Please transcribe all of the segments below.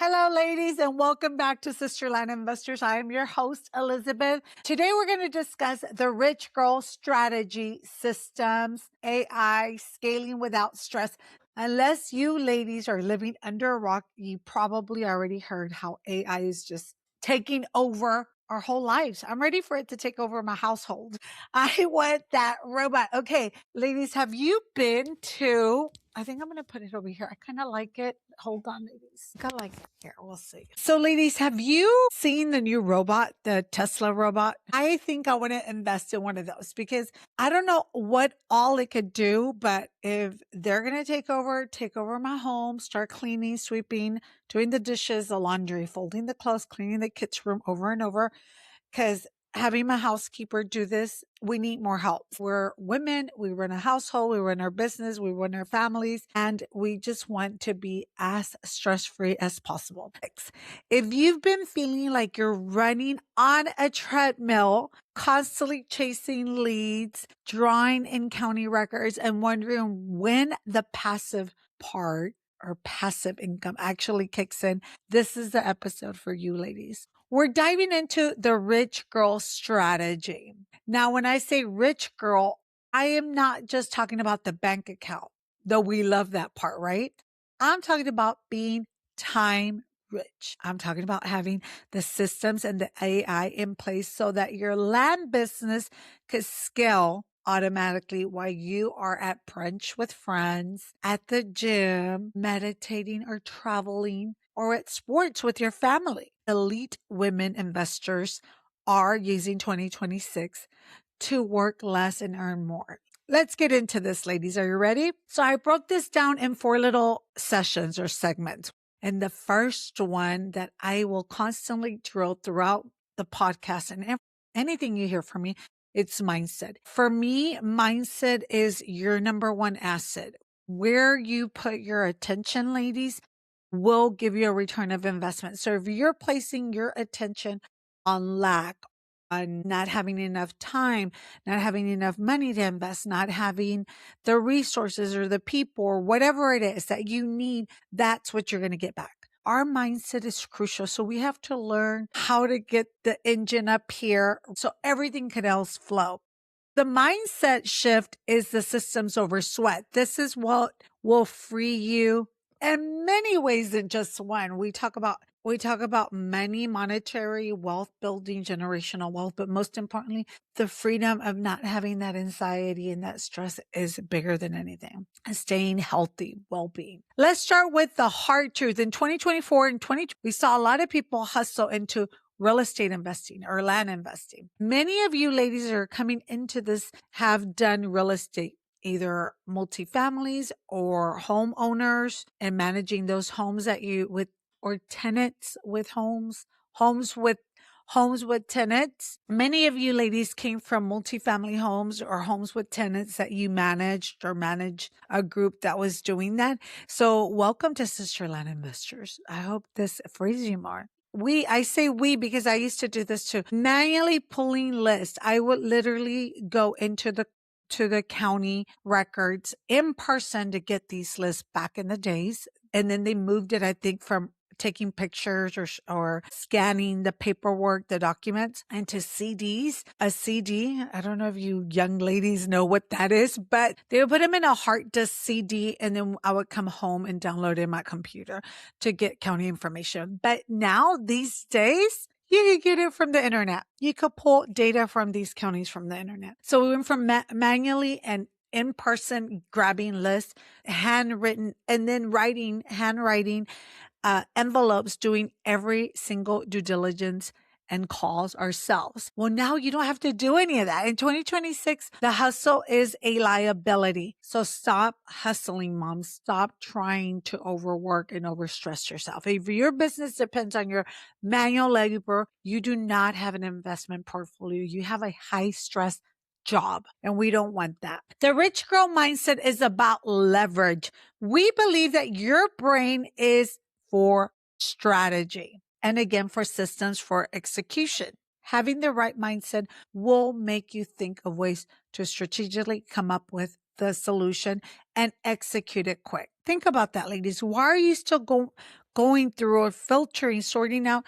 Hello, ladies, and welcome back to Sisterland Investors. I am your host, Elizabeth. Today, we're going to discuss the rich girl strategy, systems, AI, scaling without stress. Unless you ladies are living under a rock, you probably already heard how AI is just taking over our whole lives. I'm ready for it to take over my household. I want that robot. Okay, ladies, have you been to I think I'm going to put it over here. I kind of like it. Hold on, ladies. I like it here. We'll see. So, ladies, have you seen the new robot, the Tesla robot? I think I want to invest in one of those because I don't know what all it could do, but if they're going to take over my home, start cleaning, sweeping, doing the dishes, the laundry, folding the clothes, cleaning the kids' room over and over, because having my housekeeper do this, we need more help. We're women, we run a household, we run our business, we run our families, and we just want to be as stress-free as possible. If you've been feeling like you're running on a treadmill, constantly chasing leads, drawing in county records, and wondering when the passive part or passive income actually kicks in, this is the episode for you, ladies. We're diving into the rich girl strategy. Now, when I say rich girl, I am not just talking about the bank account, though we love that part, right? I'm talking about being time rich. I'm talking about having the systems and the AI in place so that your land business could scale automatically while you are at brunch with friends, at the gym, meditating or traveling, or at sports with your family. Elite women investors are using 2026 to work less and earn more. Let's get into this, ladies. Are you ready? So I broke this down in 4 little sessions or segments. And the first one that I will constantly drill throughout the podcast and anything you hear from me, it's mindset. For me, mindset is your number one asset. Where you put your attention, ladies, will give you a return of investment. So if you're placing your attention on lack, on not having enough time, not having enough money to invest, not having the resources or the people or whatever it is that you need, that's what you're going to get back. Our mindset is crucial. So we have to learn how to get the engine up here so everything can else flow. The mindset shift is the systems over sweat. This is what will free you in many ways than just one. We talk about money, monetary wealth, building generational wealth, but most importantly, the freedom of not having that anxiety and that stress is bigger than anything. And staying healthy, well-being. Let's start with the hard truth. In 2024 and 2020, we saw a lot of people hustle into real estate investing or land investing. Many of you ladies that are coming into this have done real estate, either multifamilies or homeowners and managing those homes that you with or tenants with homes with tenants. Many of you ladies came from multifamily homes or homes with tenants that you managed or managed a group that was doing that. So welcome to Sisterland Investors. I hope this frees you more. I say we because I used to do this too. Manually pulling lists. I would literally go into the county records in person to get these lists back in the days. And then they moved it, I think, from taking pictures or scanning the paperwork, the documents into CDs. A CD, I don't know if you young ladies know what that is, but they would put them in a hard disk CD and then I would come home and download it in my computer to get county information. But now these days, you can get it from the internet. You could pull data from these counties from the internet. So we went from manually and in person grabbing lists, handwritten, and then handwriting envelopes, doing every single due diligence and calls ourselves. Well, now you don't have to do any of that. In 2026, the hustle is a liability. So stop hustling, mom. Stop trying to overwork and overstress yourself. If your business depends on your manual labor, you do not have an investment portfolio. You have a high stress job, and we don't want that. The rich girl mindset is about leverage. We believe that your brain is for strategy and again for systems for execution. Having the right mindset will make you think of ways to strategically come up with the solution and execute it quick. Think about that, ladies. Why are you still going through or filtering, sorting out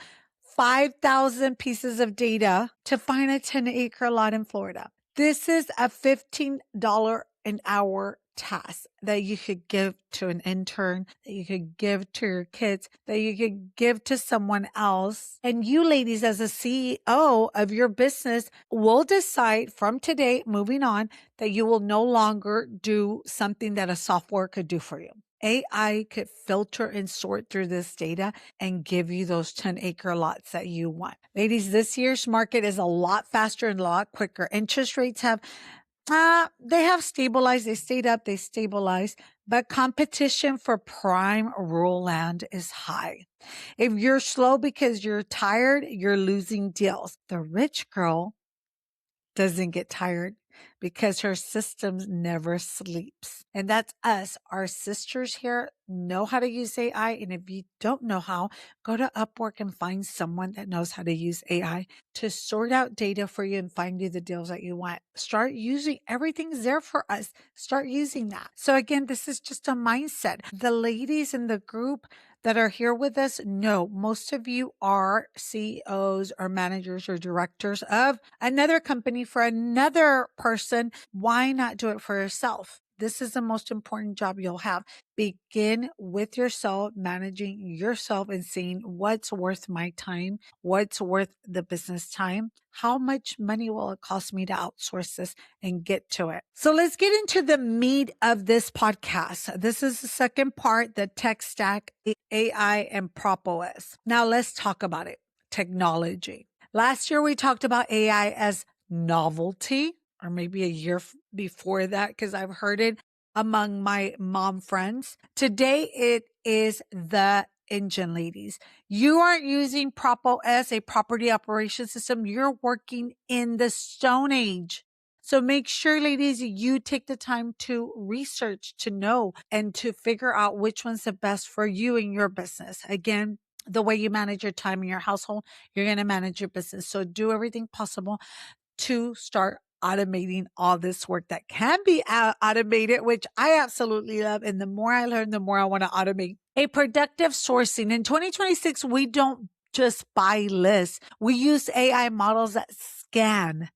5,000 pieces of data to find a 10-acre lot in Florida. This is a $15 an hour task that you could give to an intern, that you could give to your kids, that you could give to someone else. And you ladies, as a CEO of your business, will decide from today, moving on, that you will no longer do something that a software could do for you. AI could filter and sort through this data and give you those 10-acre lots that you want. Ladies, this year's market is a lot faster and a lot quicker. Interest rates have they have stabilized. They stayed up, they stabilized, but competition for prime rural land is high. If you're slow because you're tired, you're losing deals. The rich girl doesn't get tired because her systems never sleeps. And that's us. Our sisters here know how to use AI. And if you don't know how, go to Upwork and find someone that knows how to use AI to sort out data for you and find you the deals that you want. Start using everything's there for us. Start using that. So again, this is just a mindset. The ladies in the group that are here with us know most of you are CEOs or managers or directors of another company for another person. Why not do it for yourself? This is the most important job you'll have. Begin with yourself, managing yourself and seeing what's worth my time, what's worth the business time, how much money will it cost me to outsource this and get to it. So let's get into the meat of this podcast. This is the second part, the tech stack, AI and Prop OS. Now let's talk about it. Technology. Last year we talked about AI as novelty, or maybe a year before that, because I've heard it among my mom friends. Today, it is the engine, ladies. You aren't using Prop OS, a property operation system. You're working in the Stone Age. So make sure, ladies, you take the time to research, to know, and to figure out which one's the best for you and your business. Again, the way you manage your time in your household, you're going to manage your business. So do everything possible to start automating all this work that can be automated, which I absolutely love. And the more I learn, the more I want to automate. A productive sourcing. In 2026, we don't just buy lists. We use AI models that scan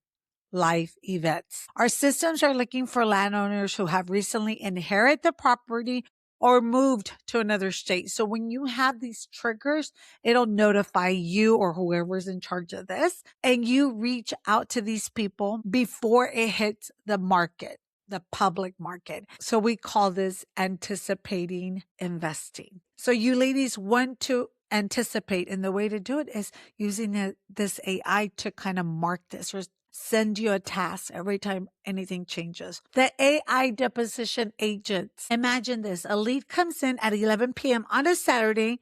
life events. Our systems are looking for landowners who have recently inherited the property or moved to another state. So when you have these triggers, it'll notify you or whoever's in charge of this, and you reach out to these people before it hits the market, the public market. So we call this anticipating investing. So you ladies want to anticipate, and the way to do it is using this AI to kind of mark this or send you a task every time anything changes. The AI deposition agents. Imagine this. A lead comes in at 11 p.m. on a Saturday.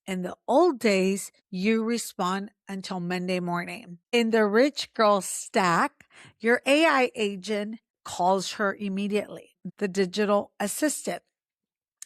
In the old days, you respond until Monday morning. In the rich girl stack, your AI agent calls her immediately. The digital assistant.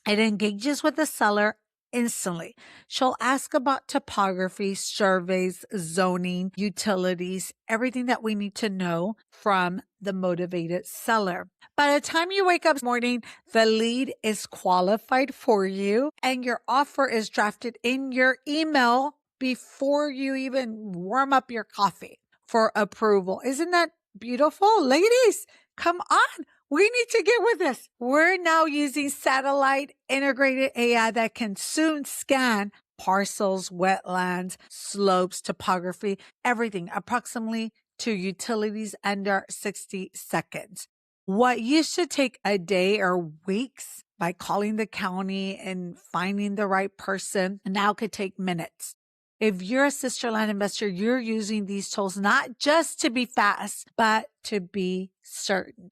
It engages with the seller instantly. She'll ask about topography, surveys, zoning, utilities, everything that we need to know from the motivated seller. By the time you wake up this morning, the lead is qualified for you and your offer is drafted in your email before you even warm up your coffee for approval. Isn't that beautiful? Ladies, come on. We need to get with this. We're now using satellite integrated AI that can soon scan parcels, wetlands, slopes, topography, everything, approximately to utilities under 60 seconds. What used to take a day or weeks by calling the county and finding the right person now could take minutes. If you're a sister land investor, you're using these tools not just to be fast, but to be certain.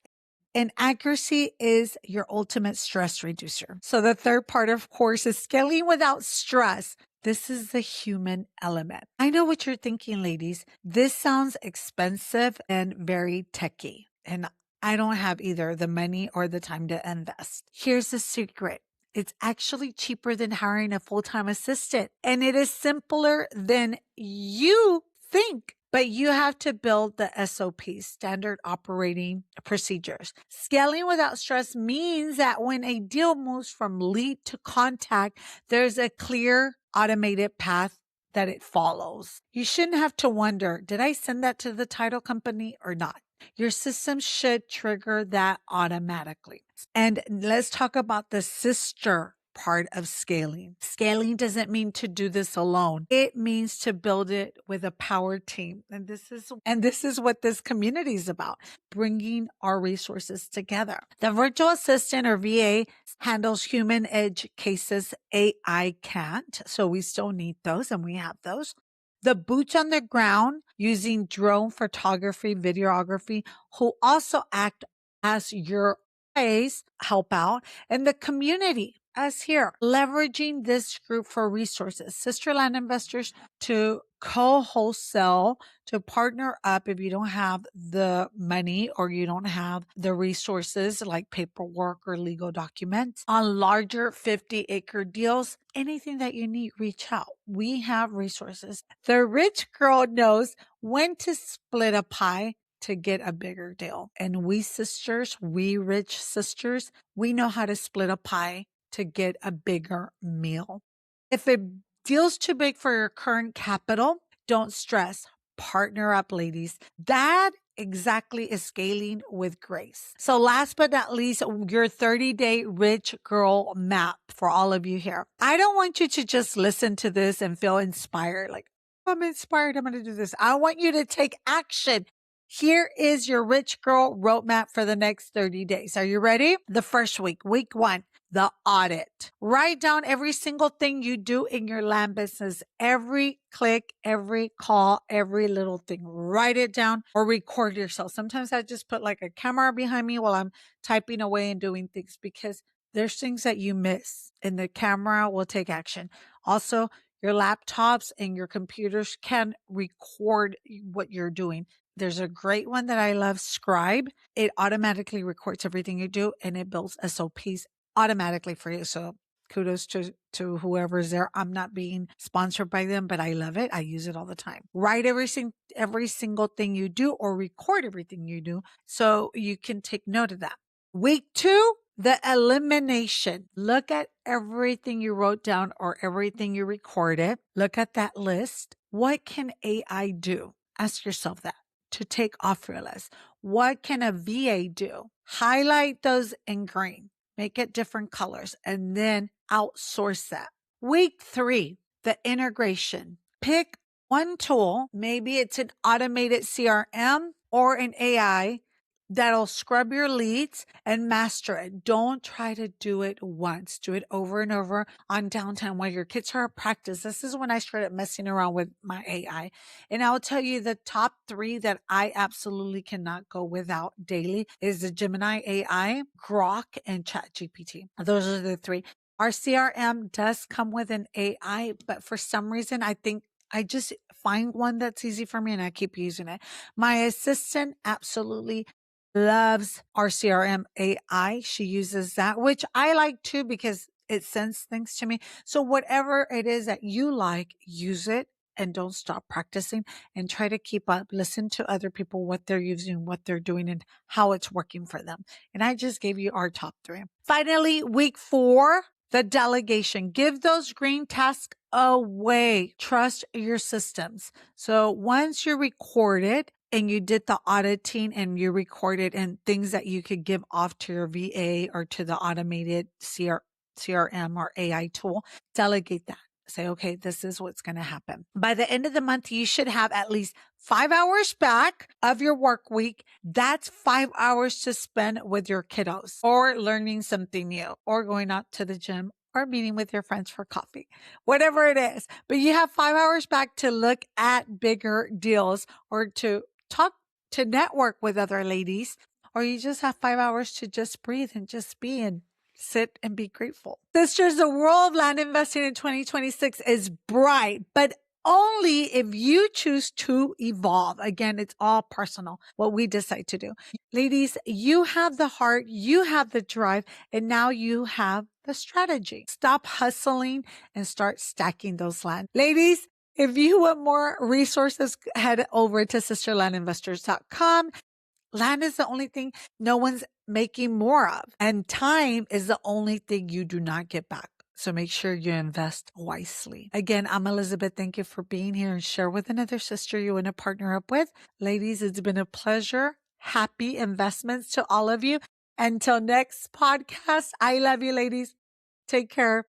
And accuracy is your ultimate stress reducer. So the third part, of course, is scaling without stress. This is the human element. I know what you're thinking, ladies. This sounds expensive and very techy. And I don't have either the money or the time to invest. Here's the secret. It's actually cheaper than hiring a full-time assistant. And it is simpler than you think. but you have to build the SOPs, standard operating procedures. Scaling without stress means that when a deal moves from lead to contact, there's a clear automated path that it follows. You shouldn't have to wonder, did I send that to the title company or not? Your system should trigger that automatically. And let's talk about the sister part of scaling. Scaling doesn't mean to do this alone. It means to build it with a power team. And this is what this community is about, bringing our resources together. The virtual assistant or VA handles human edge cases AI can't. So we still need those and we have those. The boots on the ground using drone photography, videography, who also act as your eyes, help out, and the community, us here, leveraging this group for resources. Sisterland investors to co-wholesale, to partner up if you don't have the money or you don't have the resources like paperwork or legal documents on larger 50-acre deals. Anything that you need, reach out. We have resources. The rich girl knows when to split a pie to get a bigger deal. And we sisters, we rich sisters, we know how to split a pie to get a bigger meal. If a deal's too big for your current capital, don't stress. Partner up, ladies. That exactly is scaling with grace. So last but not least, your 30-day rich girl map for all of you here. I don't want you to just listen to this and feel inspired. Like, I'm inspired, I'm going to do this. I want you to take action. Here is your rich girl roadmap for the next 30 days. Are you ready? The first week, week 1. The audit. Write down every single thing you do in your land business, every click, every call, every little thing. Write it down or record yourself. Sometimes I just put like a camera behind me while I'm typing away and doing things because there's things that you miss and the camera will take action. Also, your laptops and your computers can record what you're doing. There's a great one that I love, Scribe. It automatically records everything you do and it builds SOPs automatically for you. So kudos to whoever's there. I'm not being sponsored by them, but I love it. I use it all the time. Write every single thing you do or record everything you do so you can take note of that. Week 2, the elimination. Look at everything you wrote down or everything you recorded. Look at that list. What can AI do? Ask yourself that to take off your list. What can a VA do? Highlight those in green. Make it different colors and then outsource that. Week 3, the integration. Pick one tool. Maybe it's an automated CRM or an AI that'll scrub your leads and master it. Don't try to do it once. Do it over and over on downtime while your kids are at practice. This is when I started messing around with my AI. And I'll tell you the top 3 that I absolutely cannot go without daily is the Gemini AI, Grok, and ChatGPT. Those are the 3. Our CRM does come with an AI, but for some reason, I think I just find one that's easy for me and I keep using it. My assistant absolutely loves our CRM AI. She uses that, which I like too because it sends things to me. So whatever it is that you like, use it and don't stop practicing and try to keep up. Listen to other people, what they're using, what they're doing, and how it's working for them. And I just gave you our top 3. Finally, week 4, the delegation. Give those green tasks away. Trust your systems. So once you're recorded, and you did the auditing and you recorded and things that you could give off to your VA or to the automated CRM or AI tool, delegate that. Say, okay, this is what's going to happen. By the end of the month, you should have at least 5 hours back of your work week. That's 5 hours to spend with your kiddos or learning something new or going out to the gym or meeting with your friends for coffee, whatever it is. But you have 5 hours back to look at bigger deals or to talk, to network with other ladies, or you just have 5 hours to just breathe and just be and sit and be grateful. Sisters, the world of land investing in 2026 is bright, but only if you choose to evolve. Again, it's all personal, what we decide to do. Ladies, you have the heart, you have the drive, and now you have the strategy. Stop hustling and start stacking those land. Ladies, If you want more resources, head over to sisterlandinvestors.com. Land is the only thing no one's making more of, and time is the only thing you do not get back. So make sure you invest wisely. Again, I'm Elizabeth. Thank you for being here, and share with another sister you want to partner up with. Ladies, it's been a pleasure. Happy investments to all of you. Until next podcast, I love you, ladies. Take care.